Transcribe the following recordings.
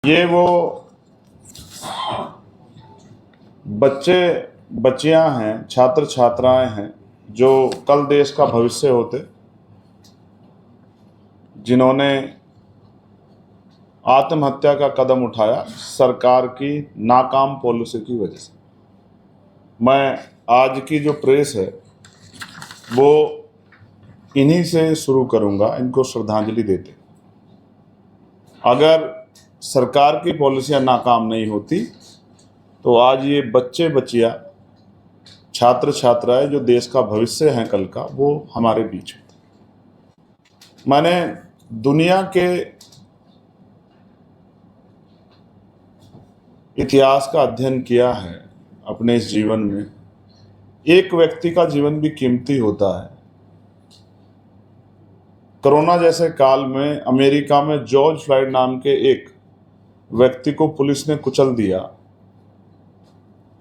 ये वो बच्चे बच्चियां हैं, छात्र छात्राएं हैं जो कल देश का भविष्य होते, जिन्होंने आत्महत्या का कदम उठाया सरकार की नाकाम पॉलिसी की वजह से। मैं आज की जो प्रेस है वो इन्हीं से शुरू करूंगा, इनको श्रद्धांजलि देते। अगर सरकार की पॉलिसियां नाकाम नहीं होती तो आज ये बच्चे बच्चियां, छात्र छात्राएं जो देश का भविष्य हैं कल का, वो हमारे बीच होते। मैंने दुनिया के इतिहास का अध्ययन किया है अपने इस जीवन में। एक व्यक्ति का जीवन भी कीमती होता है। कोरोना जैसे काल में अमेरिका में जॉर्ज फ्लॉयड नाम के एक व्यक्ति को पुलिस ने कुचल दिया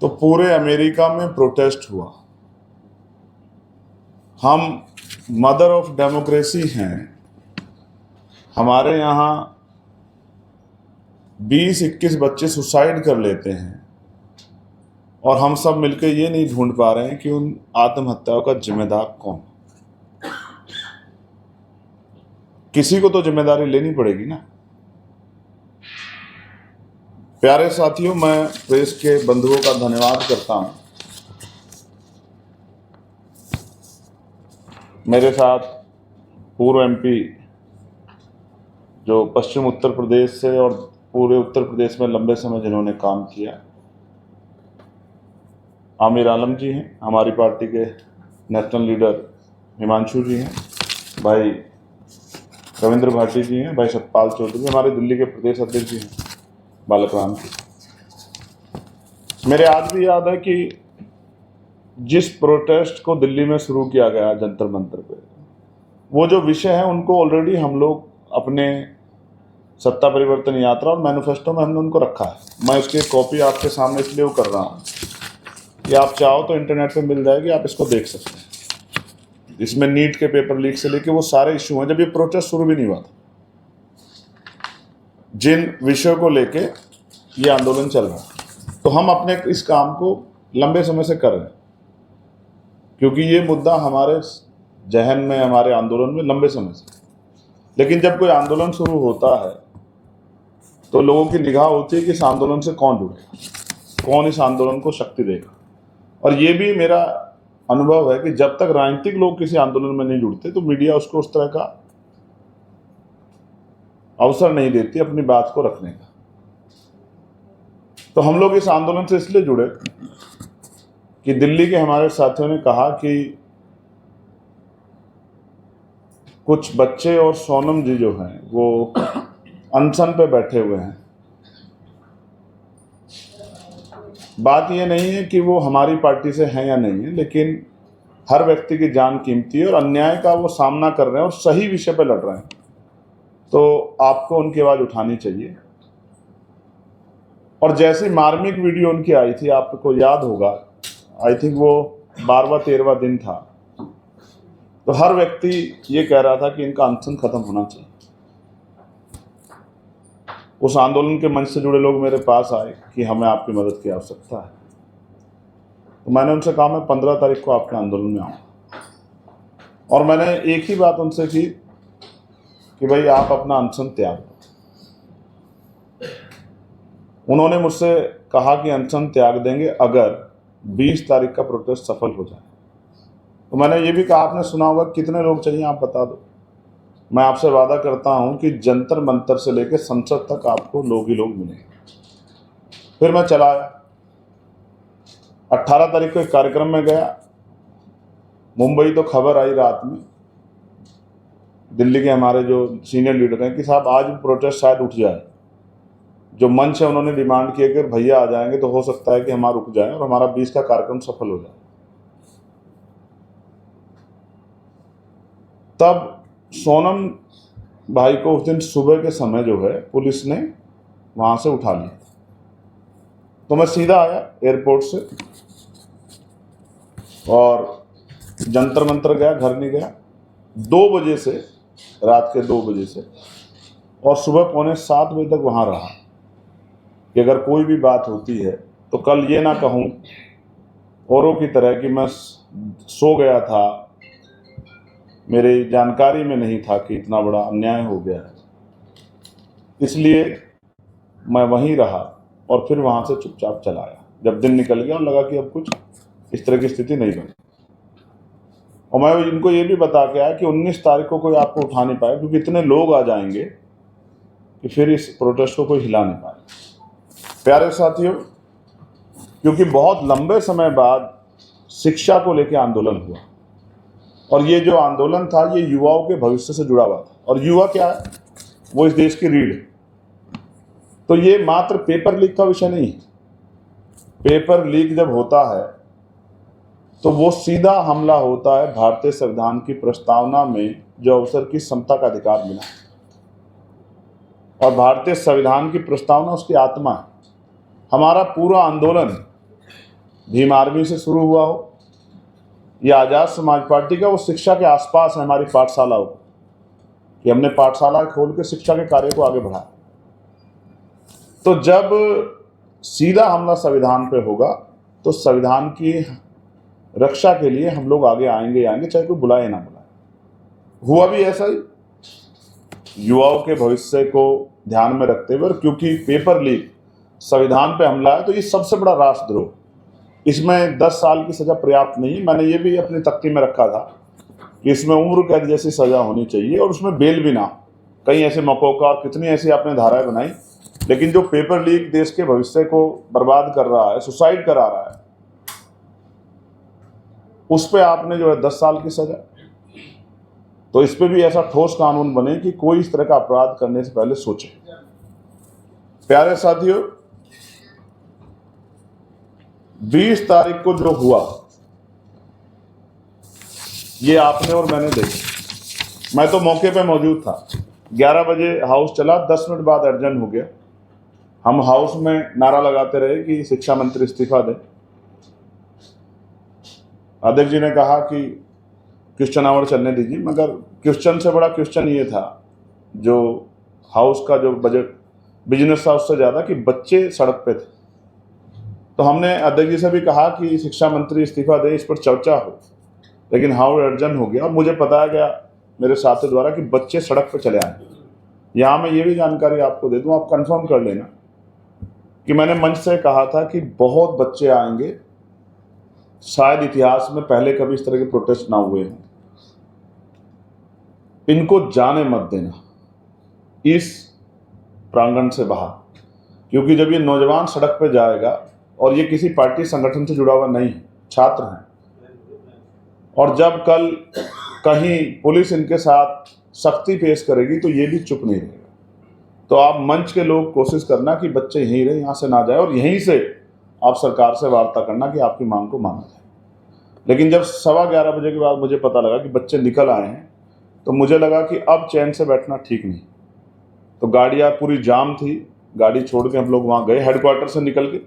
तो पूरे अमेरिका में प्रोटेस्ट हुआ। हम मदर ऑफ डेमोक्रेसी हैं। हमारे यहाँ 20-21 बच्चे सुसाइड कर लेते हैं और हम सब मिलकर ये नहीं ढूंढ पा रहे हैं कि उन आत्महत्याओं का जिम्मेदार कौन। किसी को तो जिम्मेदारी लेनी पड़ेगी ना। प्यारे साथियों, मैं प्रेस के बंधुओं का धन्यवाद करता हूं। मेरे साथ पूर्व एमपी जो पश्चिम उत्तर प्रदेश से और पूरे उत्तर प्रदेश में लंबे समय जिन्होंने काम किया, आमिर आलम जी हैं, हमारी पार्टी के नेशनल लीडर हिमांशु जी हैं, भाई रविंद्र भाटी जी हैं, भाई सतपाल चौधरी, हमारे दिल्ली के प्रदेश अध्यक्ष जी हैं बालक राम जी। मेरे आज भी याद है कि जिस प्रोटेस्ट को दिल्ली में शुरू किया गया जंतर मंतर पे, वो जो विषय है उनको ऑलरेडी हम लोग अपने सत्ता परिवर्तन यात्रा और मैनिफेस्टो में हमने उनको रखा है। मैं उसकी कॉपी आपके सामने इसलिए वो कर रहा हूँ कि आप चाहो तो इंटरनेट पे मिल जाएगी, आप इसको देख सकते हैं। इसमें नीट के पेपर लीक से लेके वो सारे इश्यू हैं जब ये प्रोटेस्ट शुरू भी नहीं हुआ था, जिन विषयों को लेके ये आंदोलन चल रहा है। तो हम अपने इस काम को लंबे समय से कर रहे हैं क्योंकि ये मुद्दा हमारे जहन में, हमारे आंदोलन में लंबे समय से। लेकिन जब कोई आंदोलन शुरू होता है तो लोगों की निगाह होती है कि इस आंदोलन से कौन जुड़ेगा, कौन इस आंदोलन को शक्ति देगा। और ये भी मेरा अनुभव है कि जब तक राजनीतिक लोग किसी आंदोलन में नहीं जुड़ते तो मीडिया उसको उस तरह का अवसर नहीं देती अपनी बात को रखने का। तो हम लोग इस आंदोलन से इसलिए जुड़े कि दिल्ली के हमारे साथियों ने कहा कि कुछ बच्चे और सोनम जी जो हैं वो अनशन पे बैठे हुए हैं। बात ये नहीं है कि वो हमारी पार्टी से हैं या नहीं है, लेकिन हर व्यक्ति की जान कीमती है और अन्याय का वो सामना कर रहे हैं और सही विषय पे लड़ रहे हैं, तो आपको उनकी आवाज़ उठानी चाहिए। और जैसी मार्मिक वीडियो उनकी आई थी, आपको याद होगा, आई थिंक वो 12वां-13वां दिन था, तो हर व्यक्ति ये कह रहा था कि इनका अनशन खत्म होना चाहिए। उस आंदोलन के मंच से जुड़े लोग मेरे पास आए कि हमें आपकी मदद की आवश्यकता है। तो मैंने उनसे कहा मैं 15 तारीख को आपके आंदोलन में आऊँगा। और मैंने एक ही बात उनसे की कि भाई आप अपना अनशन त्याग दो। उन्होंने मुझसे कहा कि अनशन त्याग देंगे अगर 20 तारीख का प्रोटेस्ट सफल हो जाए। तो मैंने ये भी कहा, आपने सुना होगा, कितने लोग चाहिए आप बता दो। मैं आपसे वादा करता हूं कि जंतर मंतर से लेकर संसद तक आपको लोग ही लोग मिलेंगे। फिर मैं चला आया। 18 तारीख को एक कार्यक्रम में गया मुंबई, तो खबर आई रात में दिल्ली के हमारे जो सीनियर लीडर हैं कि साहब आज प्रोटेस्ट शायद उठ जाए। जो मंच है उन्होंने डिमांड किया कि भैया आ जाएंगे तो हो सकता है कि हमारा रुक जाए और हमारा 20 का कार्यक्रम सफल हो जाए। तब सोनम भाई को उस दिन सुबह के समय जो है पुलिस ने वहां से उठा लिया। तो मैं सीधा आया एयरपोर्ट से और जंतर मंतर गया, घर नहीं गया। 2 बजे से, रात के 2 बजे से और सुबह 6:45 बजे तक वहाँ रहा। कि अगर कोई भी बात होती है तो कल ये ना कहूँ औरों की तरह कि मैं सो गया था, मेरी जानकारी में नहीं था कि इतना बड़ा अन्याय हो गया है, इसलिए मैं वहीं रहा और फिर वहाँ से चुपचाप चला आया। जब दिन निकल गया और लगा कि अब कुछ इस तरह की स्थिति नहीं बनी, और मैं इनको ये भी बता के आया कि 19 तारीख को कोई आपको उठा नहीं पाए, क्योंकि इतने लोग आ जाएंगे कि फिर इस प्रोटेस्ट को कोई हिला नहीं पाए। प्यारे साथियों, क्योंकि बहुत लंबे समय बाद शिक्षा को लेकर आंदोलन हुआ, और ये जो आंदोलन था ये युवाओं के भविष्य से जुड़ा हुआ था, और युवा क्या है, वो इस देश की रीढ़ है। तो ये मात्र पेपर लीक का विषय नहीं है। पेपर लीक जब होता है तो वो सीधा हमला होता है भारतीय संविधान की प्रस्तावना में जो अवसर की समता का अधिकार मिला, और भारतीय संविधान की प्रस्तावना उसकी आत्मा है। हमारा पूरा आंदोलन भीम आर्मी से शुरू हुआ हो या आज़ाद समाज पार्टी का, वो शिक्षा के आसपास है। हमारी पाठशालाओं कि हमने पाठशाला खोल के शिक्षा के कार्य को आगे बढ़ाया। तो जब सीधा हमला संविधान पे होगा तो संविधान की रक्षा के लिए हम लोग आगे आएंगे, चाहे कोई बुलाए ना बुलाए। हुआ भी ऐसा ही, युवाओं के भविष्य को ध्यान में रखते हुए, क्योंकि पेपर लीक संविधान पे हमला है तो ये सबसे बड़ा राष्ट्रद्रोह, इसमें 10 साल की सजा पर्याप्त नहीं। मैंने ये भी अपनी तख्ती में रखा था कि इसमें उम्र कैद जैसी सजा होनी चाहिए, और उसमें बेल भी ना। कई ऐसे मौकों का और कितनी ऐसी आपने धाराएं बनाई, लेकिन जो पेपर लीक देश के भविष्य को बर्बाद कर रहा है, सुसाइड करा रहा है, उस पे आपने जो है 10 साल की सजा। तो इस पे भी ऐसा ठोस कानून बने कि कोई इस तरह का अपराध करने से पहले सोचे। प्यारे साथियों, 20 तारीख को जो हुआ ये आपने और मैंने देखा। मैं तो मौके पे मौजूद था। 11 बजे हाउस चला, 10 मिनट बाद अर्जन हो गया। हम हाउस में नारा लगाते रहे कि शिक्षा मंत्री इस्तीफा दें। अध्यक्ष जी ने कहा कि क्वेश्चन आवर चलने दीजिए, मगर क्वेश्चन से बड़ा क्वेश्चन ये था, जो हाउस का जो बजट बिजनेस था उससे ज़्यादा, कि बच्चे सड़क पे थे। तो हमने अध्यक्ष जी से भी कहा कि शिक्षा मंत्री इस्तीफा दे, इस पर चर्चा हो, लेकिन हाउस अर्जन हो गया और मुझे बताया गया मेरे साथियों द्वारा कि बच्चे सड़क पर चले आए। यहाँ मैं ये भी जानकारी आपको दे दूँ, आप कंफर्म कर लेना कि मैंने मंच से कहा था कि बहुत बच्चे आएंगे, शायद इतिहास में पहले कभी इस तरह के प्रोटेस्ट ना हुए हैं। इनको जाने मत देना इस प्रांगण से बाहर, क्योंकि जब ये नौजवान सड़क पे जाएगा, और ये किसी पार्टी संगठन से जुड़ा हुआ नहीं है, छात्र हैं, और जब कल कहीं पुलिस इनके साथ सख्ती पेश करेगी तो ये भी चुप नहीं रहेगा। तो आप मंच के लोग कोशिश करना कि बच्चे यहीं रहे, यहाँ से ना जाए, और यहीं से आप सरकार से वार्ता करना कि आपकी मांग को माना जाए। लेकिन जब 11:15 बजे के बाद मुझे पता लगा कि बच्चे निकल आए हैं, तो मुझे लगा कि अब चैन से बैठना ठीक नहीं। तो गाड़ियाँ पूरी जाम थी, गाड़ी छोड़ के हम लोग वहाँ गए, हेडक्वार्टर से निकल के,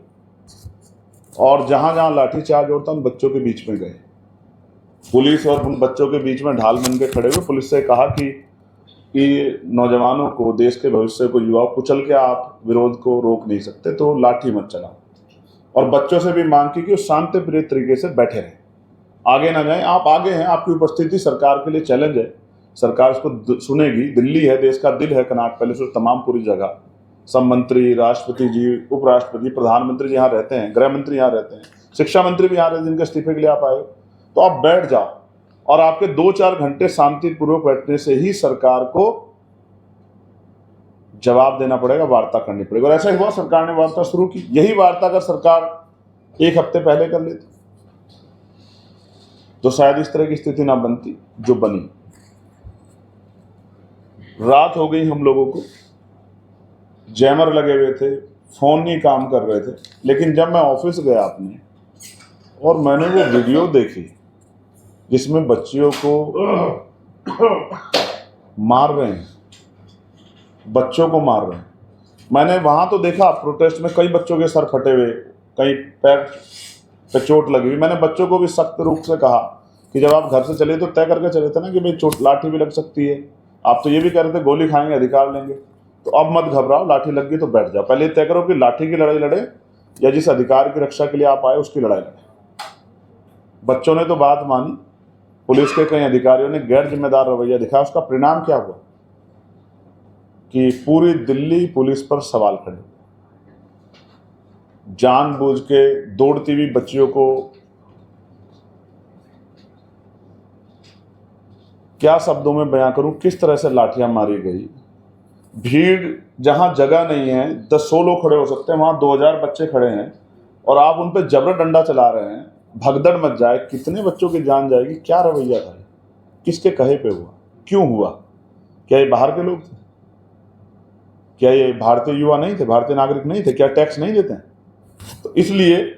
और जहाँ जहाँ लाठीचार्ज होता उन बच्चों के बीच में गए। पुलिस और उन बच्चों के बीच में ढाल बन के खड़े हुए। पुलिस से कहा कि नौजवानों को, देश के भविष्य को, युवाओं को कुचल के आप विरोध को रोक नहीं सकते, तो लाठी मत चलाओ। और बच्चों से भी मांग की कि वो शांतिप्रिय तरीके से बैठे रहें, आगे ना जाएं। आप आगे हैं, आपकी उपस्थिति सरकार के लिए चैलेंज है, सरकार उसको सुनेगी। दिल्ली है, देश का दिल है, कनॉट पैलेस और तमाम पूरी जगह सब मंत्री, राष्ट्रपति जी, उपराष्ट्रपति, प्रधानमंत्री जी यहाँ रहते हैं, गृह मंत्री यहाँ रहते हैं, शिक्षा मंत्री भी यहाँ रहते हैं, जिनके इस्तीफे के लिए आप आए हो। तो आप बैठ जाओ, और आपके 2-4 घंटे शांतिपूर्वक बैठने से ही सरकार को जवाब देना पड़ेगा, वार्ता करनी पड़ेगी। और ऐसा ही हुआ, सरकार ने वार्ता शुरू की। यही वार्ता अगर सरकार 1 हफ्ते पहले कर लेती तो शायद इस तरह की स्थिति ना बनती जो बनी। रात हो गई, हम लोगों को जैमर लगे हुए थे, फोन नहीं काम कर रहे थे। लेकिन जब मैं ऑफिस गया अपने, और मैंने वो वीडियो देखी जिसमें बच्चियों को मार रहे हैं, बच्चों को मार रहे हैं, मैंने वहाँ तो देखा प्रोटेस्ट में कई बच्चों के सर फटे हुए, कई पैर पे चोट लगी हुई। मैंने बच्चों को भी सख्त रूप से कहा कि जब आप घर से चले तो तय करके चले थे ना कि भाई चोट, लाठी भी लग सकती है। आप तो ये भी कह रहे थे गोली खाएंगे, अधिकार लेंगे। तो अब मत घबराओ, लाठी लग गई तो बैठ जाओ। पहले तय करो कि लाठी की लड़ाई लड़े या जिस अधिकार की रक्षा के लिए आप आए उसकी लड़ाई लड़े। बच्चों ने तो बात मानी, पुलिस के कई अधिकारियों ने गैर जिम्मेदार रवैया दिखाया। उसका परिणाम क्या हुआ कि पूरी दिल्ली पुलिस पर सवाल खड़े, जानबूझ के दौड़ती हुई बच्चियों को, क्या शब्दों में बयां करूं, किस तरह से लाठियां मारी गई। भीड़ जहां जगह नहीं है, 10-100 लोग खड़े हो सकते हैं, वहां 2000 बच्चे खड़े हैं और आप उन पर जबर डंडा चला रहे हैं। भगदड़ मच जाए, कितने बच्चों की जान जाएगी। क्या रवैया था, किसके कहे पे हुआ, क्यों हुआ? क्या ये बाहर के लोग थे? क्या ये भारतीय युवा नहीं थे, भारतीय नागरिक नहीं थे? क्या टैक्स नहीं देते हैं? तो इसलिए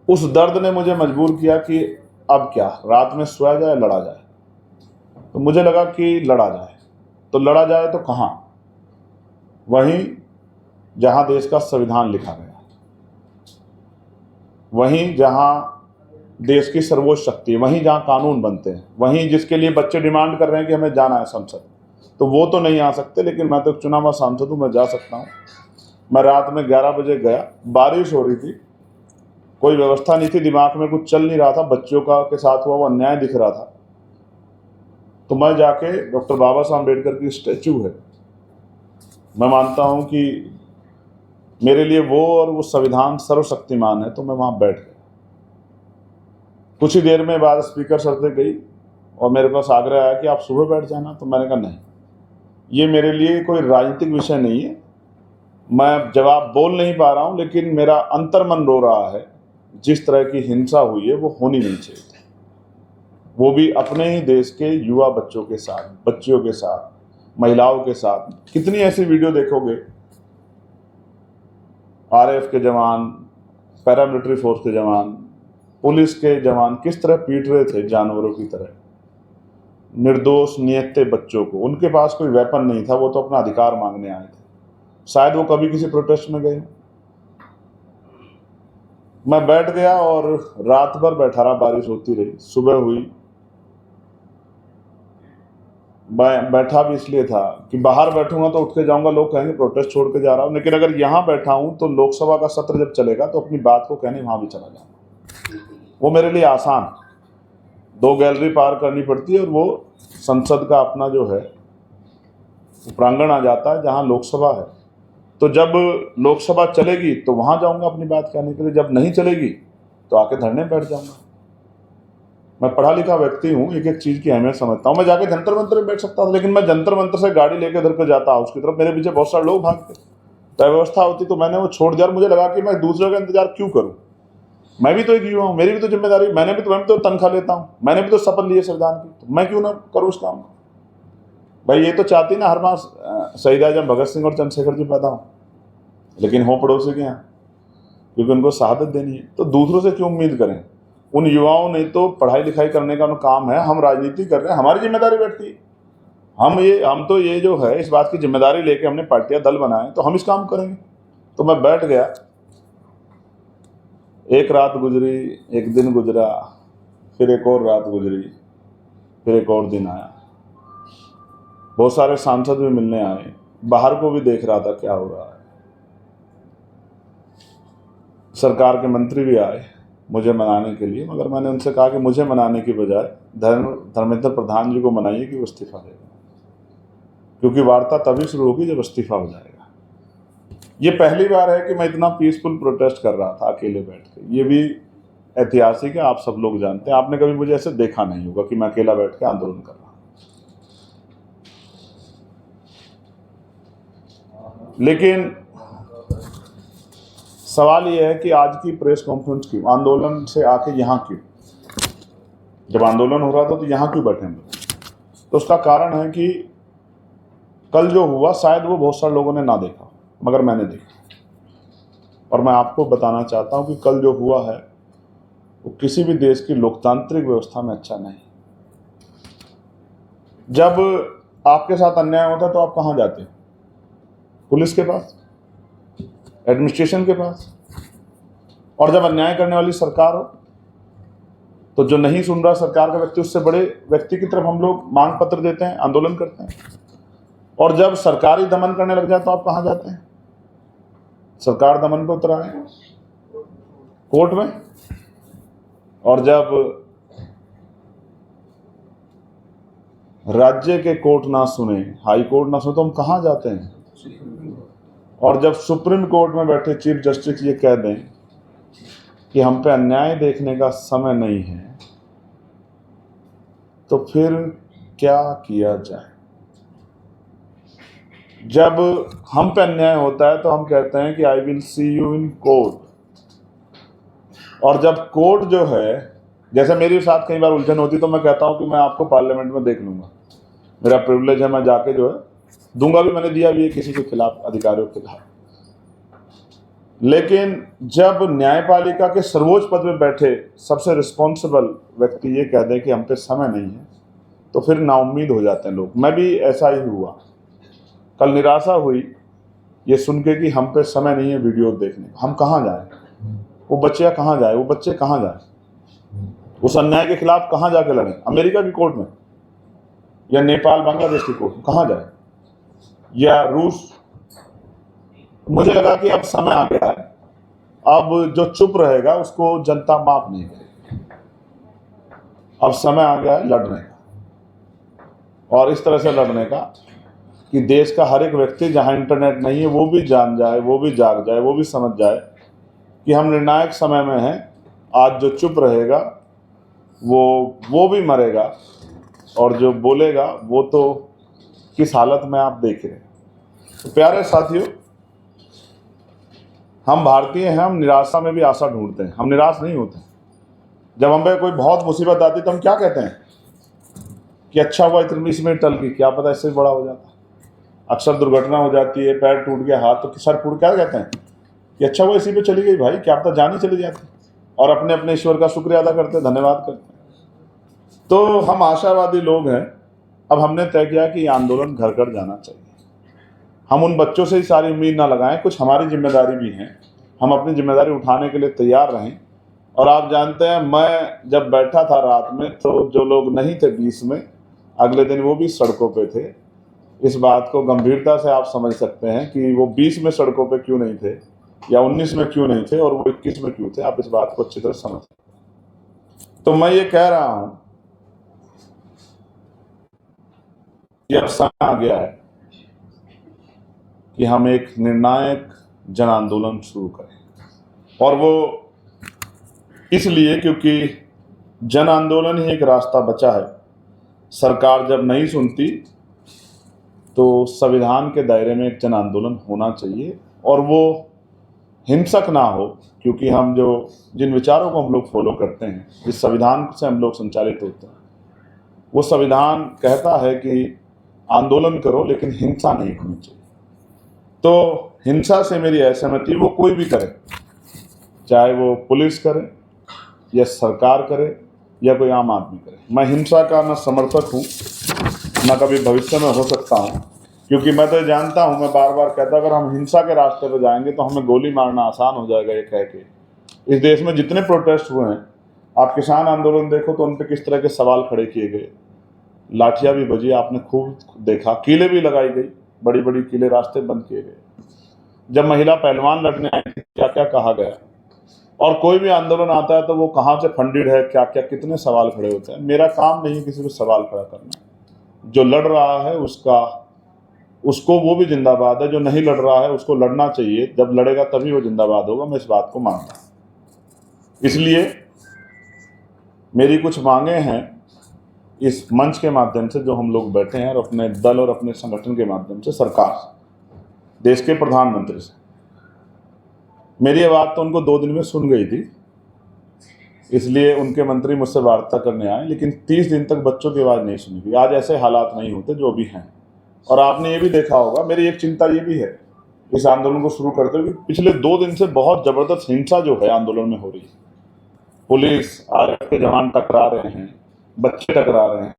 उस दर्द ने मुझे मजबूर किया कि अब क्या, रात में सोया जाए, लड़ा जाए। तो मुझे लगा कि लड़ा जाए, तो लड़ा जाए तो कहां? वहीं जहां देश का संविधान लिखा गया, वहीं जहां देश की सर्वोच्च शक्ति है, वहीं जहां कानून बनते हैं, वहीं जिसके लिए बच्चे डिमांड कर रहे हैं कि हमें जाना है संसद। तो वो तो नहीं आ सकते, लेकिन मैं तो चुना हुआ सांसद हूं, मैं जा सकता हूं। मैं रात में 11 बजे गया, बारिश हो रही थी, कोई व्यवस्था नहीं थी, दिमाग में कुछ चल नहीं रहा था, बच्चों का के साथ हुआ वो अन्याय दिख रहा था। तो मैं जाके, डॉक्टर बाबा साहब अम्बेडकर की स्टैचू है, मैं मानता हूं कि मेरे लिए वो और वो संविधान सर्वशक्तिमान है, तो मैं वहां बैठ गया। कुछ ही देर में बाद स्पीकर सर से गई और मेरे पास आग्रह आया कि आप सुबह बैठ जाना। तो मैंने कहा नहीं, ये मेरे लिए कोई राजनीतिक विषय नहीं है, मैं जवाब बोल नहीं पा रहा हूं, लेकिन मेरा अंतर्मन रो रहा है। जिस तरह की हिंसा हुई है वो होनी नहीं चाहिए, वो भी अपने ही देश के युवा बच्चों के साथ, बच्चियों के साथ, महिलाओं के साथ। कितनी ऐसी वीडियो देखोगे, आरएएफ के जवान, पैरामिलिट्री फोर्स के जवान, पुलिस के जवान किस तरह पीट रहे थे जानवरों की तरह निर्दोष निहत्थे बच्चों को। उनके पास कोई वेपन नहीं था, वो तो अपना अधिकार मांगने आए थे। शायद वो कभी किसी प्रोटेस्ट में गए। मैं बैठ गया और रात भर बैठा रहा, बारिश होती रही, सुबह हुई। मैं बैठा भी इसलिए था कि बाहर बैठूंगा तो उठ के जाऊंगा, लोग कहेंगे प्रोटेस्ट छोड़ के जा रहा हूं, लेकिन अगर यहां बैठा हूं तो लोकसभा का सत्र जब चलेगा तो अपनी बात को कहने वहां भी चला जाऊंगा। वो मेरे लिए आसान, 2 गैलरी पार करनी पड़ती है और वो संसद का अपना जो है प्रांगण आ जाता है जहां लोकसभा है। तो जब लोकसभा चलेगी तो वहां जाऊंगा अपनी बात कहने के लिए, जब नहीं चलेगी तो आके धरने बैठ जाऊंगा। मैं पढ़ा लिखा व्यक्ति हूँ, एक एक चीज की अहमियत समझता हूँ। मैं जाके जंतर मंतर में बैठ सकता था, लेकिन मैं जंतर मंतर से गाड़ी लेके इधर को जाता हाउस की तरफ, मेरे पीछे बहुत सारे लोग भागते। तो व्यवस्था होती तो मैंने वो छोड़ दिया। मुझे लगा कि मैं दूसरे का इंतजार क्यों करूँ, मैं भी तो एक युवा हूँ, मेरी भी तो जिम्मेदारी, मैं भी तो तनख्वाह लेता हूँ, मैंने भी तो शपथ ली है संविधान की, तो मैं क्यों ना करूँ उस काम को। भाई ये तो चाहती ना हर मास शहीद आजम भगत सिंह और चंद्रशेखर जी पैदा हो, लेकिन हो पड़ोसी के यहाँ, क्योंकि उनको शहादत देनी है। तो दूसरों से क्यों उम्मीद करें। उन युवाओं ने तो पढ़ाई लिखाई करने का उनका काम है, हम राजनीति कर रहे हैं, हमारी जिम्मेदारी बैठती है। हम तो ये जो है इस बात की जिम्मेदारी लेके हमने पार्टियां दल बनाए, तो हम इस काम करेंगे। तो मैं बैठ गया, एक रात गुजरी, एक दिन गुजरा, फिर एक और रात गुजरी, फिर एक और दिन आया। बहुत सारे सांसद भी मिलने आए, बाहर को भी देख रहा था क्या हो रहा है। सरकार के मंत्री भी आए मुझे मनाने के लिए, मगर मैंने उनसे कहा कि मुझे मनाने की बजाय धर्मेंद्र प्रधान जी को मनाइए कि वो इस्तीफा देगा, क्योंकि वार्ता तभी शुरू होगी जब इस्तीफा हो जाएगा। ये पहली बार है कि मैं इतना पीसफुल प्रोटेस्ट कर रहा था अकेले बैठ के। ये भी ऐतिहासिक है, आप सब लोग जानते हैं। आपने कभी मुझे ऐसे देखा नहीं होगा कि मैं अकेला बैठ के आंदोलन कर रहा हूं। लेकिन सवाल यह है कि आज की प्रेस कॉन्फ्रेंस क्यों, आंदोलन से आके यहाँ क्यों? जब आंदोलन हो रहा था तो यहाँ क्यों बैठे हम लोग? तो उसका कारण है कि कल जो हुआ शायद वो बहुत सारे लोगों ने ना देखा, मगर मैंने देखा। और मैं आपको बताना चाहता हूं कि कल जो हुआ है वो किसी भी देश की लोकतांत्रिक व्यवस्था में अच्छा नहीं। जब आपके साथ अन्याय होता है तो आप कहां जाते हो? पुलिस के पास, एडमिनिस्ट्रेशन के पास। और जब अन्याय करने वाली सरकार हो तो जो नहीं सुन रहा सरकार का व्यक्ति, उससे बड़े व्यक्ति की तरफ हम लोग मांग पत्र देते हैं, आंदोलन करते हैं। और जब सरकार ही दमन करने लग जाए तो आप कहाँ जाते हैं? सरकार दमन पे उतर आए कोर्ट में। और जब राज्य के कोर्ट ना सुने, हाई कोर्ट ना सुने, तो हम कहाँ जाते हैं? और जब सुप्रीम कोर्ट में बैठे चीफ जस्टिस ये कह दें कि हम पे अन्याय देखने का समय नहीं है, तो फिर क्या किया जाए? जब हम पे अन्याय होता है तो हम कहते हैं कि I will see you in court. और जब कोर्ट जो है, जैसे मेरे साथ कई बार उलझन होती तो मैं कहता हूं कि मैं आपको पार्लियामेंट में देख लूंगा, मेरा प्रिविलेज है, मैं जाके जो है दूंगा भी, मैंने दिया भी है किसी के खिलाफ, अधिकारियों के खिलाफ। लेकिन जब न्यायपालिका के सर्वोच्च पद पे बैठे सबसे रिस्पॉन्सिबल व्यक्ति ये कह दे कि हम पे समय नहीं है, तो फिर नाउम्मीद हो जाते हैं लोग। मैं भी ऐसा ही हुआ, कल निराशा हुई ये सुन के कि हम पे समय नहीं है वीडियो देखने का। हम कहाँ जाएं? वो बच्चियाँ कहाँ जाए, वो बच्चे कहाँ जाए? उस अन्याय के खिलाफ कहाँ जाके लड़ें? अमेरिका की कोर्ट में, या नेपाल बांग्लादेश की कोर्ट में कहाँ जाए, या रूस? मुझे लगा कि अब समय आ गया है, अब जो चुप रहेगा उसको जनता माफ नहीं करेगी। अब समय आ गया है लड़ने का, और इस तरह से लड़ने का कि देश का हर एक व्यक्ति, जहां इंटरनेट नहीं है, वो भी जान जाए, वो भी जाग जाए, वो भी समझ जाए कि हम निर्णायक समय में हैं। आज जो चुप रहेगा वो भी मरेगा, और जो बोलेगा वो तो किस हालत में आप देख रहे हैं। तो प्यारे साथियों, हम भारतीय हैं, हम निराशा में भी आशा ढूंढते हैं, हम निराश नहीं होते। जब हम पे कोई बहुत मुसीबत आती तो हम क्या कहते हैं कि अच्छा हुआ इतनी इसमें टल गई, क्या पता इससे बड़ा हो जाता। अक्सर दुर्घटना हो जाती है, पैर टूट गया, हाथ तो सर फूट, क्या कहते हैं कि अच्छा हुआ इसी पे चली गई भाई, क्या पता जान ही चली जाती। और अपने अपने ईश्वर का शुक्रिया अदा करते हैं, धन्यवाद करते हैं। तो हम आशावादी लोग हैं। अब हमने तय किया कि ये आंदोलन घर घर जाना चाहिए। हम उन बच्चों से ही सारी उम्मीद ना लगाएं, कुछ हमारी जिम्मेदारी भी है, हम अपनी जिम्मेदारी उठाने के लिए तैयार रहें। और आप जानते हैं, मैं जब बैठा था रात में, तो जो लोग नहीं थे 20 में, अगले दिन वो भी सड़कों पे थे। इस बात को गंभीरता से आप समझ सकते हैं कि वो 20 में सड़कों पे क्यों नहीं थे, या 19 में क्यों नहीं थे, और वो 21 में क्यों थे। आप इस बात को अच्छी तरह समझ। तो मैं ये कह रहा हूं कि अब समय आ गया है कि हम एक निर्णायक जन आंदोलन शुरू करें। और वो इसलिए क्योंकि जन आंदोलन ही एक रास्ता बचा है। सरकार जब नहीं सुनती तो संविधान के दायरे में एक जन आंदोलन होना चाहिए, और वो हिंसक ना हो, क्योंकि हम जिन विचारों को हम लोग फॉलो करते हैं, जिस संविधान से हम लोग संचालित होते हैं, वो संविधान कहता है कि आंदोलन करो लेकिन हिंसा नहीं होनी चाहिए। तो हिंसा से मेरी असहमति, वो कोई भी करे, चाहे वो पुलिस करे या सरकार करे या कोई आम आदमी करे। मैं हिंसा का न समर्थक हूँ, न कभी भविष्य में हो सकता हूँ, क्योंकि मैं तो जानता हूँ, मैं बार बार कहता, अगर हम हिंसा के रास्ते पर जाएंगे तो हमें गोली मारना आसान हो जाएगा। ये कह के इस देश में जितने प्रोटेस्ट हुए हैं, आप किसान आंदोलन देखो तो उन पर किस तरह के सवाल खड़े किए गए, लाठियाँ भी बजी, आपने खूब देखा, कीलें भी लगाई गई, बड़ी बड़ी कीलें, रास्ते बंद किए गए। जब महिला पहलवान लड़ने आई थी, क्या क्या कहा गया। और कोई भी आंदोलन आता है तो वो कहाँ से फंडेड है, क्या क्या, कितने सवाल खड़े होते हैं। मेरा काम नहीं किसी को सवाल खड़ा करना। जो लड़ रहा है उसको वो भी जिंदाबाद है, जो नहीं लड़ रहा है उसको लड़ना चाहिए। जब लड़ेगा तभी वो जिंदाबाद होगा, मैं इस बात को मानता हूँ। इसलिए मेरी कुछ मांगे हैं इस मंच के माध्यम से, जो हम लोग बैठे हैं, और अपने दल और अपने संगठन के माध्यम से सरकार, देश के प्रधानमंत्री से। मेरी बात तो उनको 2 दिन में सुन गई थी, इसलिए उनके मंत्री मुझसे वार्ता करने आए, लेकिन 30 दिन तक बच्चों की आवाज़ नहीं सुनी गई। आज ऐसे हालात नहीं होते जो भी हैं। और आपने ये भी देखा होगा, मेरी एक चिंता ये भी है इस आंदोलन को शुरू करते हुए, पिछले 2 दिन से बहुत ज़बरदस्त हिंसा जो है आंदोलन में हो रही है। पुलिस, आरएफ के जवान टकरा रहे हैं, बच्चे टकरा रहे हैं।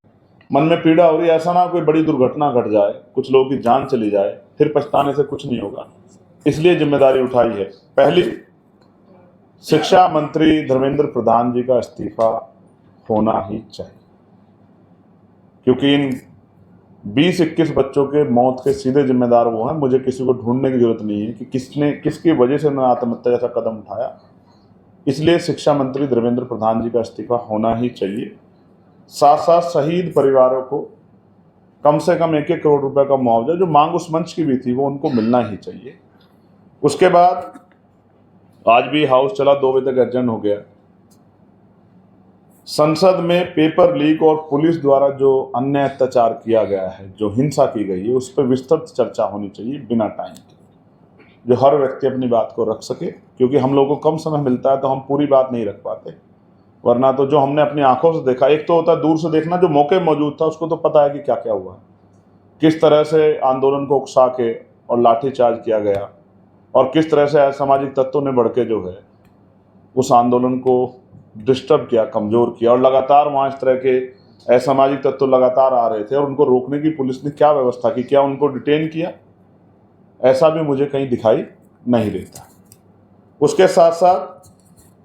मन में पीड़ा हो रही है, ऐसा ना कोई बड़ी दुर्घटना घट जाए, कुछ लोगों की जान चली जाए, फिर पछताने से कुछ नहीं होगा। इसलिए जिम्मेदारी उठाई है। पहली, शिक्षा मंत्री धर्मेंद्र प्रधान जी का इस्तीफा होना ही चाहिए, क्योंकि इन 20-21 बच्चों के मौत के सीधे जिम्मेदार वो हैं। मुझे किसी को ढूंढने की जरूरत नहीं है कि किसकी वजह से उन्होंने आत्महत्या जैसा कदम उठाया। इसलिए शिक्षा मंत्री धर्मेंद्र प्रधान जी का इस्तीफा होना ही चाहिए। साथ साथ शहीद परिवारों को कम से कम 1-1 करोड़ रुपए का मुआवजा, जो मांग उस मंच की भी थी, वो उनको मिलना ही चाहिए। उसके बाद आज भी हाउस चला, 2 बजे तक एडजर्न हो गया। संसद में पेपर लीक और पुलिस द्वारा जो अन्य अत्याचार किया गया है, जो हिंसा की गई है, उस पर विस्तृत चर्चा होनी चाहिए बिना टाइम के, जो हर व्यक्ति अपनी बात को रख सके, क्योंकि हम लोगों को कम समय मिलता है तो हम पूरी बात नहीं रख पाते। वरना तो जो हमने अपनी आंखों से देखा, एक तो होता है दूर से देखना, जो मौके मौजूद था उसको तो पता है कि क्या क्या हुआ, किस तरह से आंदोलन को उकसा के और लाठीचार्ज किया गया, और किस तरह से असामाजिक तत्वों ने बढ़ के जो है उस आंदोलन को डिस्टर्ब किया, कमज़ोर किया। और लगातार वहाँ इस तरह के असामाजिक तत्व लगातार आ रहे थे और उनको रोकने की पुलिस ने क्या व्यवस्था की, क्या उनको डिटेन किया, ऐसा भी मुझे कहीं दिखाई नहीं देता। उसके साथ साथ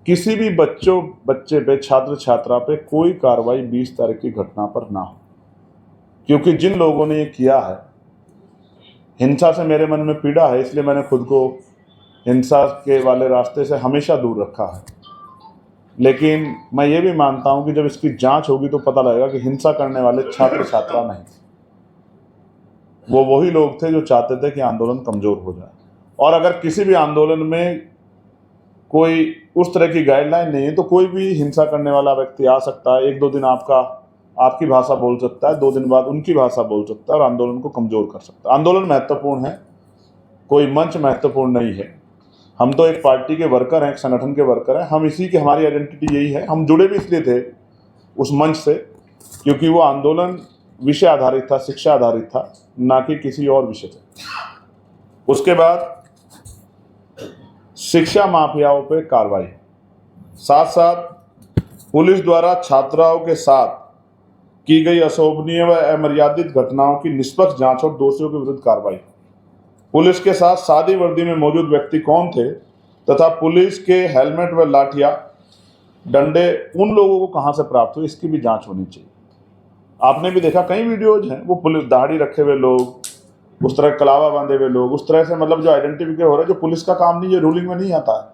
किसी भी बच्चे पे, छात्र छात्रा पे कोई कार्रवाई 20 तारीख की घटना पर ना हो, क्योंकि जिन लोगों ने ये किया है, हिंसा से मेरे मन में पीड़ा है, इसलिए मैंने खुद को हिंसा के वाले रास्ते से हमेशा दूर रखा है। लेकिन मैं ये भी मानता हूं कि जब इसकी जांच होगी तो पता लगेगा कि हिंसा करने वाले छात्र छात्रा नहीं, वो वही लोग थे जो चाहते थे कि आंदोलन कमजोर हो जाए। और अगर किसी भी आंदोलन में कोई उस तरह की गाइडलाइन नहीं है तो कोई भी हिंसा करने वाला व्यक्ति आ सकता है, 1-2 दिन आपकी भाषा बोल सकता है, 2 दिन बाद उनकी भाषा बोल सकता है और आंदोलन को कमजोर कर सकता है। आंदोलन महत्वपूर्ण है, कोई मंच महत्वपूर्ण नहीं है। हम तो एक पार्टी के वर्कर हैं, एक संगठन के वर्कर हैं। हम इसी की, हमारी आइडेंटिटी यही है। हम जुड़े भी इसलिए थे उस मंच से क्योंकि वो आंदोलन विषय आधारित था, शिक्षा आधारित था, ना कि किसी और विषय से। उसके बाद शिक्षा माफियाओं पे कार्रवाई, साथ साथ पुलिस द्वारा छात्राओं के साथ की गई अशोभनीय व अमर्यादित घटनाओं की निष्पक्ष जांच और दोषियों के विरुद्ध कार्रवाई। पुलिस के साथ सादी वर्दी में मौजूद व्यक्ति कौन थे तथा पुलिस के हेलमेट व लाठियां, डंडे उन लोगों को कहां से प्राप्त हुए, इसकी भी जांच होनी चाहिए। आपने भी देखा कई वीडियोज हैं, वो पुलिस दाढ़ी रखे हुए लोग, उस तरह कलावा बांधे हुए लोग, उस तरह से मतलब जो आइडेंटिफिकेट हो रहा है, जो पुलिस का काम नहीं, ये रूलिंग में नहीं आता है।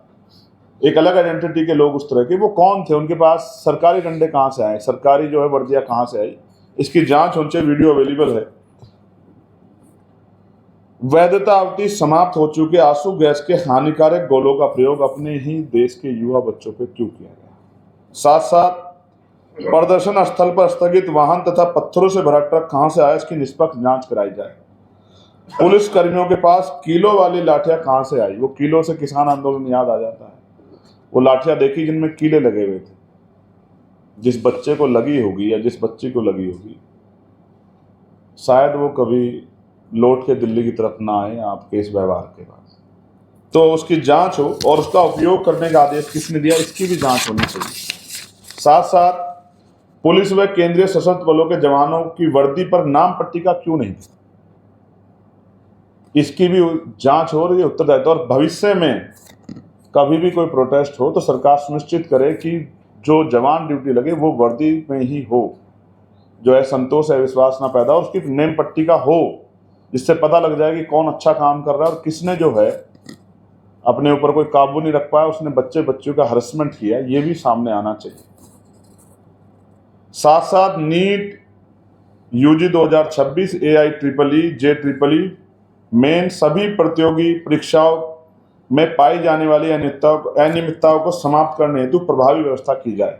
एक अलग आइडेंटिटी के लोग उस तरह के, वो कौन थे, उनके पास सरकारी डंडे कहाँ से आए, सरकारी जो है वर्दियाँ कहाँ से आई, इसकी जांच होनी चाहिए। वीडियो अवेलेबल है। वैधता अवधि समाप्त हो चुके आंसू गैस के हानिकारक गोलों का प्रयोग अपने ही देश के युवा बच्चों पर क्यों किया गया। साथ साथ प्रदर्शन स्थल पर स्थगित वाहन तथा पत्थरों से भरा ट्रक कहां से आया, इसकी निष्पक्ष जांच कराई जाए। पुलिस कर्मियों के पास किलो वाली लाठियां कहां से आई, वो किलो से किसान आंदोलन याद आ जाता है। वो लाठियां देखी जिनमें कीले लगे हुए थे। जिस बच्चे को लगी होगी या जिस बच्ची को लगी होगी, शायद वो कभी लौट के दिल्ली की तरफ ना आए आपके इस व्यवहार के बाद। तो उसकी जांच हो और उसका उपयोग करने का आदेश किसने दिया, इसकी भी जांच होनी चाहिए। साथ साथ पुलिस व केंद्रीय सशस्त्र बलों के जवानों की वर्दी पर नाम पट्टिका क्यों नहीं, इसकी भी जांच हो रही है, उत्तरदायित्व। और भविष्य में कभी भी कोई प्रोटेस्ट हो तो सरकार सुनिश्चित करे कि जो जवान ड्यूटी लगे वो वर्दी में ही हो, जो है संतोष है, विश्वास ना पैदा हो, उसकी नेम पट्टिका हो, जिससे पता लग जाए कि कौन अच्छा काम कर रहा है और किसने जो है अपने ऊपर कोई काबू नहीं रख पाया, उसने बच्चों का हरसमेंट किया, ये भी सामने आना चाहिए। साथ साथ NEET, UG 2026, AIEEE, JEEE main सभी प्रतियोगी परीक्षाओं में पाई जाने वाली अनियमितताओं को समाप्त करने हेतु प्रभावी व्यवस्था की जाए।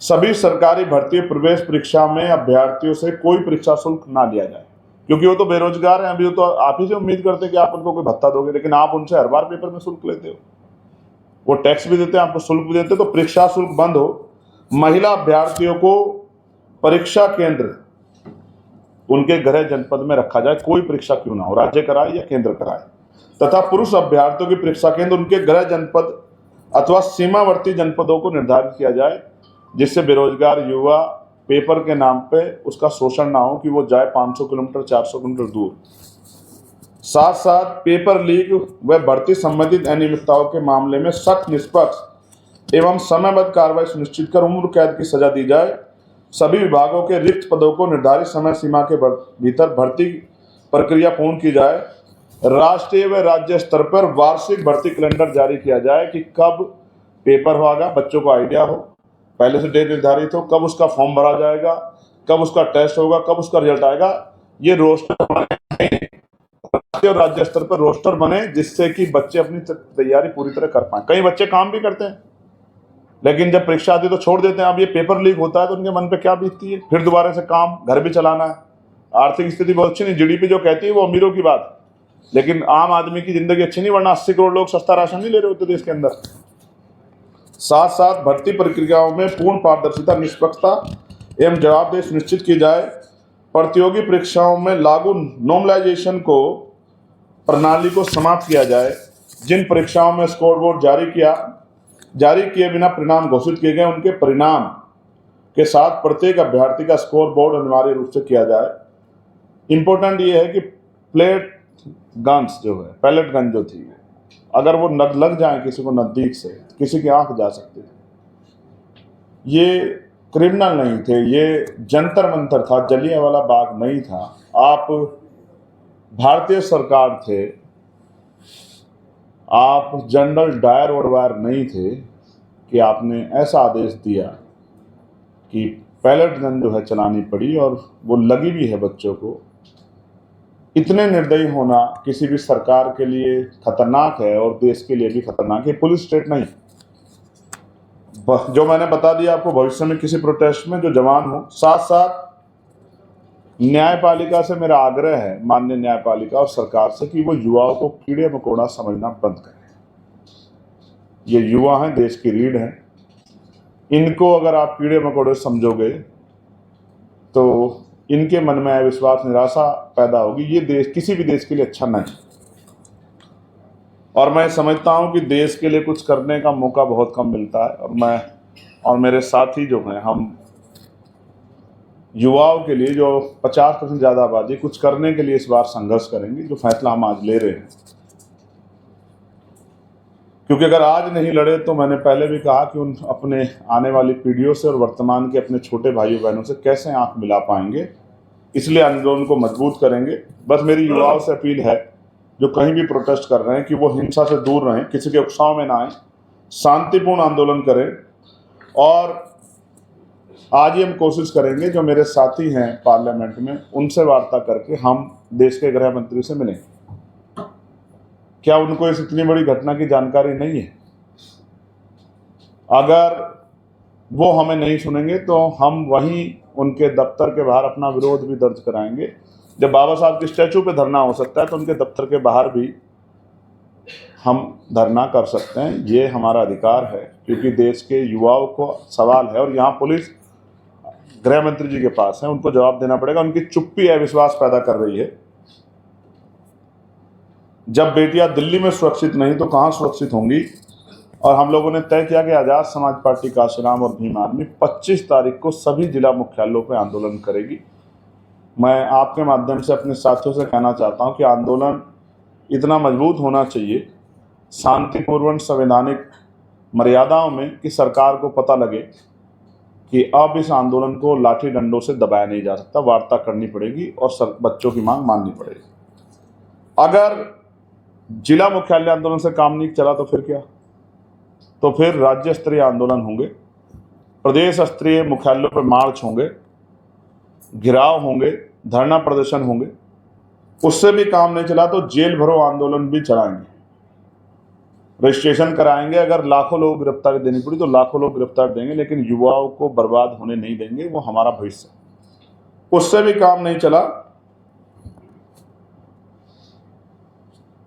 सभी सरकारी भर्ती प्रवेश परीक्षा में अभ्यर्थियों से कोई परीक्षा शुल्क ना लिया जाए, क्योंकि वो तो बेरोजगार हैं। अभी तो आप ही से उम्मीद करते हैं कि आप उनको कोई भत्ता दोगे, लेकिन आप उनसे हर बार पेपर में शुल्क लेते हो। वो टैक्स भी देते हैं, आपको शुल्क भी देते हैं। तो परीक्षा शुल्क बंद हो। महिला अभ्यर्थियों को परीक्षा केंद्र उनके गृह जनपद में रखा जाए, कोई परीक्षा क्यों ना हो, राज्य कराए या केंद्र कराए। तथा पुरुष अभ्यर्थियों की परीक्षा केंद्र उनके गृह जनपद अथवा सीमावर्ती जनपदों को निर्धारित किया जाए, जिससे बेरोजगार युवा पेपर के नाम पे उसका शोषण ना हो कि वो जाए 500 किलोमीटर 400 किलोमीटर दूर। साथ साथ पेपर लीक व भर्ती संबंधित अनियमितताओं के मामले में सख्त, निष्पक्ष एवं समयबद्ध कार्रवाई सुनिश्चित कर उम्र कैद की सजा दी जाए। सभी विभागों के रिक्त पदों को निर्धारित समय सीमा के भीतर भर्ती प्रक्रिया पूर्ण की जाए। राष्ट्रीय व राज्य स्तर पर वार्षिक भर्ती कैलेंडर जारी किया जाए कि कब पेपर होगा, बच्चों को आइडिया हो, पहले से डेट निर्धारित हो, कब उसका फॉर्म भरा जाएगा, कब उसका टेस्ट होगा, कब उसका रिजल्ट आएगा। ये रोस्टर बने, राष्ट्रीय और राज्य स्तर पर रोस्टर बने, जिससे कि बच्चे अपनी तैयारी पूरी तरह कर पाए। कई बच्चे काम भी करते हैं लेकिन जब परीक्षा आती है तो छोड़ देते हैं। अब ये पेपर लीक होता है तो उनके मन पे क्या बीतती है, फिर दोबारा से काम, घर भी चलाना है, आर्थिक स्थिति बहुत अच्छी नहीं। जीडीपी जो कहती है वो अमीरों की बात, लेकिन आम आदमी की जिंदगी अच्छी नहीं, वरना 80 करोड़ लोग सस्ता राशन नहीं ले रहे होते देश के अंदर। साथ साथ भर्ती प्रक्रियाओं में पूर्ण पारदर्शिता, निष्पक्षता एवं जवाबदेही सुनिश्चित की जाए। प्रतियोगी परीक्षाओं में लागू नॉर्मलाइजेशन को प्रणाली को समाप्त किया जाए। जिन परीक्षाओं में स्कोर बोर्ड जारी किए बिना परिणाम घोषित किए गए, उनके परिणाम के साथ प्रत्येक अभ्यर्थी का स्कोर बोर्ड अनिवार्य रूप से किया जाए। इंपॉर्टेंट ये है कि पैलेट गन जो थी, अगर वो लग जाए किसी को नजदीक से, किसी की आंख जा सकती थी। ये क्रिमिनल नहीं थे, ये जंतर मंतर था, जलियांवाला बाग नहीं था। आप भारतीय सरकार थे, आप जनरल डायर वडवायर नहीं थे कि आपने ऐसा आदेश दिया कि पैलेट गन जो है चलानी पड़ी, और वो लगी भी है बच्चों को। इतने निर्दयी होना किसी भी सरकार के लिए खतरनाक है और देश के लिए भी खतरनाक है। पुलिस स्टेट नहीं, जो मैंने बता दिया आपको, भविष्य में किसी प्रोटेस्ट में जो जवान हो। साथ साथ न्यायपालिका से मेरा आग्रह है, माननीय न्यायपालिका और सरकार से, कि वो युवाओं को कीड़े मकोड़ा समझना बंद करें। ये युवा हैं, देश की रीढ़ हैं। इनको अगर आप कीड़े मकोड़े समझोगे तो इनके मन में अविश्वास, निराशा पैदा होगी। ये देश किसी भी देश के लिए अच्छा नहीं। और मैं समझता हूं कि देश के लिए कुछ करने का मौका बहुत कम मिलता है, और मैं और मेरे साथी जो हैं, हम युवाओं के लिए, जो 50% ज़्यादा आबादी, कुछ करने के लिए इस बार संघर्ष करेंगे। जो फैसला हम आज ले रहे हैं, क्योंकि अगर आज नहीं लड़े तो मैंने पहले भी कहा कि उन अपने आने वाली पीढ़ियों से और वर्तमान के अपने छोटे भाइयों बहनों से कैसे आंख मिला पाएंगे। इसलिए आंदोलन को मजबूत करेंगे। बस मेरी युवाओं से अपील है, जो कहीं भी प्रोटेस्ट कर रहे हैं, कि वो हिंसा से दूर रहें, किसी के उकसाव में ना आए, शांतिपूर्ण आंदोलन करें। और आज ही हम कोशिश करेंगे, जो मेरे साथी हैं पार्लियामेंट में, उनसे वार्ता करके हम देश के गृह मंत्री से मिलेंगे। क्या उनको इस इतनी बड़ी घटना की जानकारी नहीं है? अगर वो हमें नहीं सुनेंगे तो हम वहीं उनके दफ्तर के बाहर अपना विरोध भी दर्ज कराएंगे। जब बाबा साहब के स्टैचू पे धरना हो सकता है तो उनके दफ्तर के बाहर भी हम धरना कर सकते हैं। ये हमारा अधिकार है, क्योंकि देश के युवाओं को सवाल है, और यहाँ पुलिस गृह मंत्री जी के पास है, उनको जवाब देना पड़ेगा। उनकी चुप्पी अविश्वास पैदा कर रही है। जब बेटियां दिल्ली में सुरक्षित नहीं तो कहां सुरक्षित होंगी? और हम लोगों ने तय किया कि आजाद समाज पार्टी काशीराम और भीम आर्मी 25 तारीख को सभी जिला मुख्यालयों पर आंदोलन करेगी। मैं आपके माध्यम से अपने साथियों से कहना चाहता हूं कि आंदोलन इतना मजबूत होना चाहिए, शांतिपूर्ण संवैधानिक मर्यादाओं में, कि सरकार को पता लगे कि अब इस आंदोलन को लाठी डंडों से दबाया नहीं जा सकता, वार्ता करनी पड़ेगी और बच्चों की मांग माननी पड़ेगी। अगर जिला मुख्यालय आंदोलन से काम नहीं चला तो फिर क्या? तो फिर राज्य स्तरीय आंदोलन होंगे, प्रदेश स्तरीय मुख्यालयों पर मार्च होंगे, घेराव होंगे, धरना प्रदर्शन होंगे। उससे भी काम नहीं चला तो जेल भरो आंदोलन भी चलाएंगे, रजिस्ट्रेशन कराएंगे। अगर लाखों लोग गिरफ्तारी देनी पड़ी तो लाखों लोग गिरफ्तार देंगे, लेकिन युवाओं को बर्बाद होने नहीं देंगे। वो हमारा भविष्य। उससे भी काम नहीं चला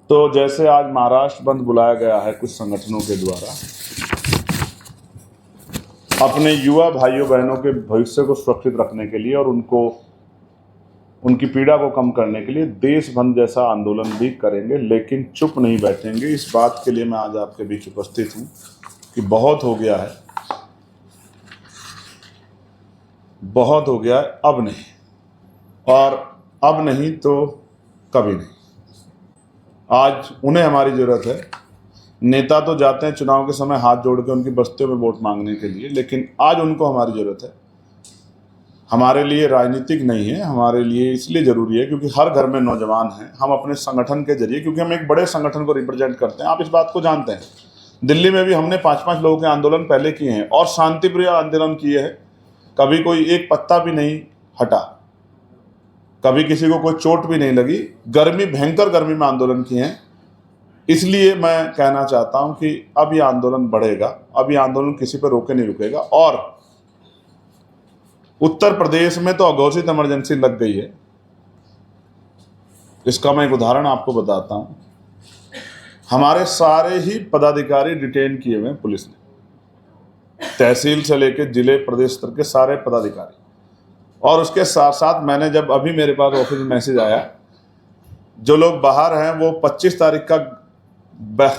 तो जैसे आज महाराष्ट्र बंद बुलाया गया है कुछ संगठनों के द्वारा, अपने युवा भाइयों बहनों के भविष्य को सुरक्षित रखने के लिए और उनकी पीड़ा को कम करने के लिए देश बंद जैसा आंदोलन भी करेंगे, लेकिन चुप नहीं बैठेंगे। इस बात के लिए मैं आज आपके बीच उपस्थित हूं कि बहुत हो गया है, बहुत हो गया है, अब नहीं, और अब नहीं तो कभी नहीं। आज उन्हें हमारी जरूरत है, नेता तो जाते हैं चुनाव के समय हाथ जोड़ के उनकी बस्तियों में वोट मांगने के लिए, लेकिन आज उनको हमारी ज़रूरत है। हमारे लिए राजनीतिक नहीं है, हमारे लिए इसलिए ज़रूरी है क्योंकि हर घर में नौजवान हैं। हम अपने संगठन के जरिए, क्योंकि हम एक बड़े संगठन को रिप्रेजेंट करते हैं, आप इस बात को जानते हैं, दिल्ली में भी हमने 5-5 लोगों के आंदोलन पहले किए हैं और शांतिप्रिय आंदोलन किए हैं। कभी कोई एक पत्ता भी नहीं हटा, कभी किसी को कोई चोट भी नहीं लगी। गर्मी, भयंकर गर्मी में आंदोलन किए हैं। इसलिए मैं कहना चाहता हूं कि अब ये आंदोलन बढ़ेगा, अब ये आंदोलन किसी पर रोके नहीं रुकेगा। और उत्तर प्रदेश में तो अघोषित इमरजेंसी लग गई है। इसका मैं एक उदाहरण आपको बताता हूं। हमारे सारे ही पदाधिकारी डिटेन किए हुए हैं पुलिस ने, तहसील से लेकर जिले प्रदेश स्तर के सारे पदाधिकारी। और उसके साथ साथ मैंने जब अभी मेरे पास ऑफिस में मैसेज आया, जो लोग बाहर हैं वो 25 तारीख का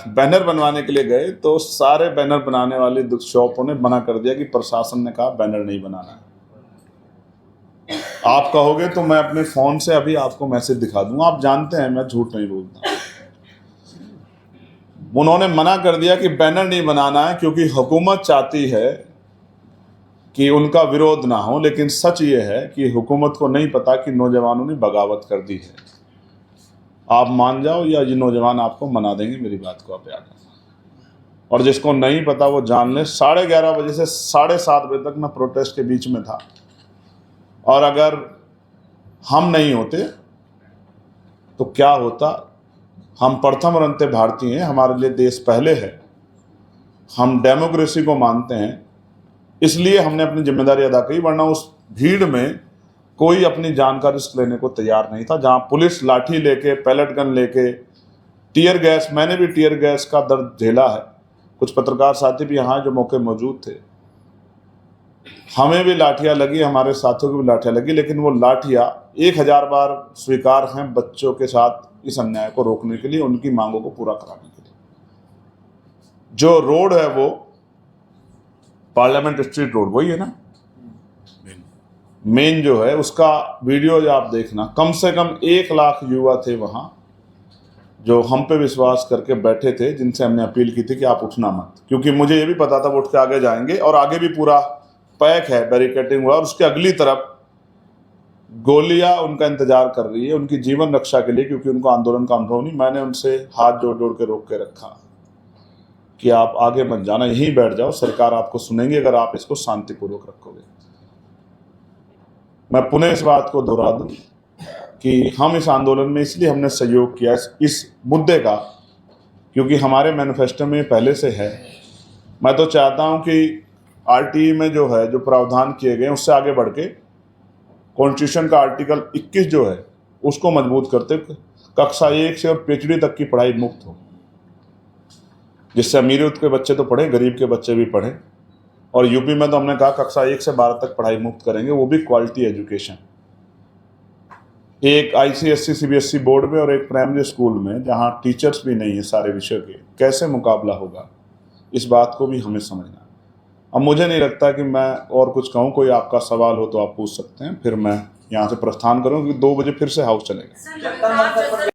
बैनर बनवाने के लिए गए, तो सारे बैनर बनाने वाले शॉपों ने मना कर दिया कि प्रशासन ने कहा बैनर नहीं बनाना है। आप कहोगे तो मैं अपने फोन से अभी आपको मैसेज दिखा दूंगा, आप जानते हैं मैं झूठ नहीं बोलता। उन्होंने मना कर दिया कि बैनर नहीं बनाना है क्योंकि हुकूमत चाहती है कि उनका विरोध ना हो। लेकिन सच ये है कि हुकूमत को नहीं पता कि नौजवानों ने बगावत कर दी है। आप मान जाओ या ये नौजवान आपको मना देंगे, मेरी बात को आप याद रखना। और जिसको नहीं पता वो जान ले, 11:30 बजे से 7:30 बजे तक मैं प्रोटेस्ट के बीच में था। और अगर हम नहीं होते तो क्या होता? हम प्रथम रंते भारतीय हैं, हमारे लिए देश पहले है, हम डेमोक्रेसी को मानते हैं, इसलिए हमने अपनी जिम्मेदारी अदा की। वरना उस भीड़ में कोई अपनी जान का रिस्क लेने को तैयार नहीं था। जहां पुलिस लाठी लेके, पैलेट गन लेके, टीयर गैस, मैंने भी टीयर गैस का दर्द झेला है। कुछ पत्रकार साथी भी यहाँ जो मौके मौजूद थे, हमें भी लाठियां लगी, हमारे साथियों को भी लाठियां लगी, लेकिन वो लाठियां 1000 बार स्वीकार हैं बच्चों के साथ इस अन्याय को रोकने के लिए, उनकी मांगों को पूरा कराने के लिए। जो रोड है वो पार्लियामेंट स्ट्रीट रोड वही है ना, मेन जो है, उसका वीडियो जो आप देखना, कम से कम 1 लाख युवा थे वहां जो हम पे विश्वास करके बैठे थे, जिनसे हमने अपील की थी कि आप उठना मत, क्योंकि मुझे ये भी पता था वो उठ के आगे जाएंगे। और आगे भी पूरा पैक है, बैरिकेडिंग हुआ, और उसके अगली तरफ गोलियां उनका इंतजार कर रही है उनकी जीवन रक्षा के लिए, क्योंकि उनको आंदोलन का अनुभव नहीं। मैंने उनसे हाथ जोड़ जोड़ के रोक के रखा कि आप आगे मत जाना, यहीं बैठ जाओ, सरकार आपको सुनेंगी अगर आप इसको शांतिपूर्वक रखोगे। मैं पुनः इस बात को दोहरा दूं कि हम इस आंदोलन में इसलिए हमने सहयोग किया इस मुद्दे का, क्योंकि हमारे मैनिफेस्टो में पहले से है। मैं तो चाहता हूं कि आरटीई में जो है, जो प्रावधान किए गए उससे आगे बढ़ के कॉन्स्टिट्यूशन का आर्टिकल 21 जो है उसको मजबूत करते, कक्षा 1 से और पीएचडी तक की पढ़ाई मुफ्त हो, जिससे अमीर के बच्चे तो पढ़े, गरीब के बच्चे भी पढ़े। और यूपी में तो हमने कहा कक्षा 1 से 12 तक पढ़ाई मुफ्त करेंगे, वो भी क्वालिटी एजुकेशन। एक आईसीएसई सीबीएसई बोर्ड में और एक प्राइमरी स्कूल में जहां टीचर्स भी नहीं है सारे विषय के, कैसे मुकाबला होगा, इस बात को भी हमें समझना। अब मुझे नहीं लगता कि मैं और कुछ कहूँ। कोई आपका सवाल हो तो आप पूछ सकते हैं, फिर मैं यहाँ से प्रस्थान करूँ, क्योंकि 2 बजे फिर से हाउस चलेगा।